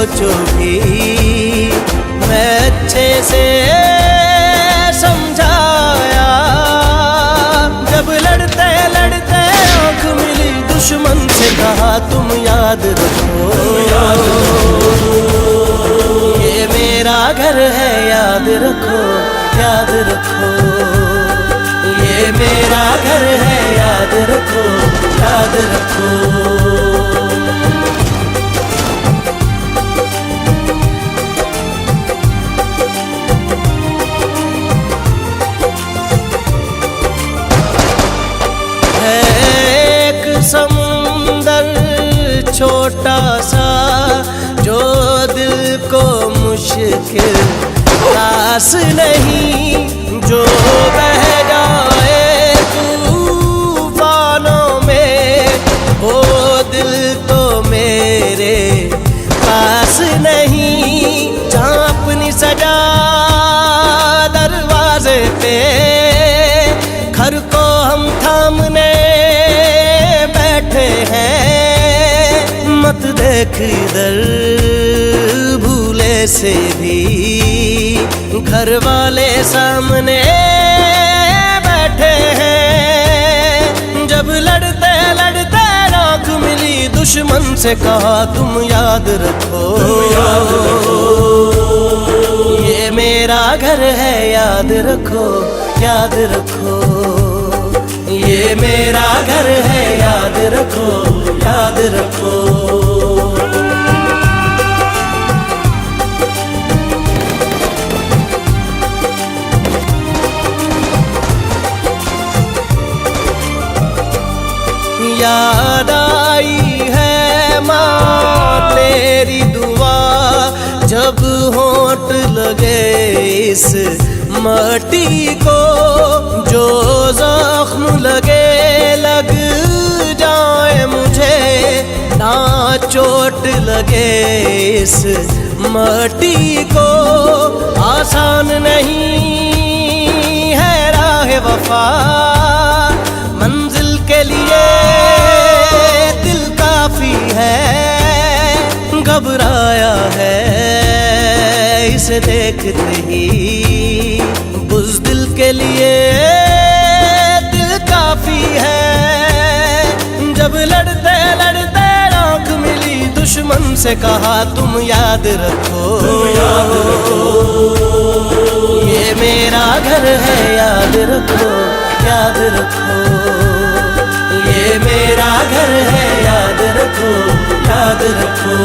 सोचो भी मैं अच्छे से समझाया। जब लड़ते लड़ते आँख मिली दुश्मन से कहा तुम याद रखो, ये मेरा घर है याद रखो, याद रखो। ये मेरा घर है याद रखो, याद रखो। समुंदर छोटा सा जो दिल को मुश्किल रास नहीं, जो बह जाए तूफानों में वो दिल तो मेरे पास नहीं। जहाँ अपनी सजा दरवाजे पे घर को हम थामने हैं, मत देख इधर भूले से भी घर वाले सामने बैठे हैं। जब लड़ते लड़ते आँख मिली दुश्मन से कहा तुम याद रखो, ये मेरा घर है याद रखो, याद रखो। ये मेरा घर है याद रखो, याद रखो। याद आई है माँ तेरी दुआ, जब होंठ लगे इस मट्टी को, जो जख्म लगे लग जाए मुझे, ना चोट लगे इस मट्टी को। आसान नहीं है राह वफा, मंजिल के लिए दिल काफी है। घबराया है इसे देखते ही, बुज़दिल के लिए दिल काफी है। जब लड़ते लड़ते आँख मिली दुश्मन से कहा तुम याद रखो, याद रखो। ये मेरा घर है याद रखो, याद रखो। ये मेरा घर है याद रखो, याद रखो।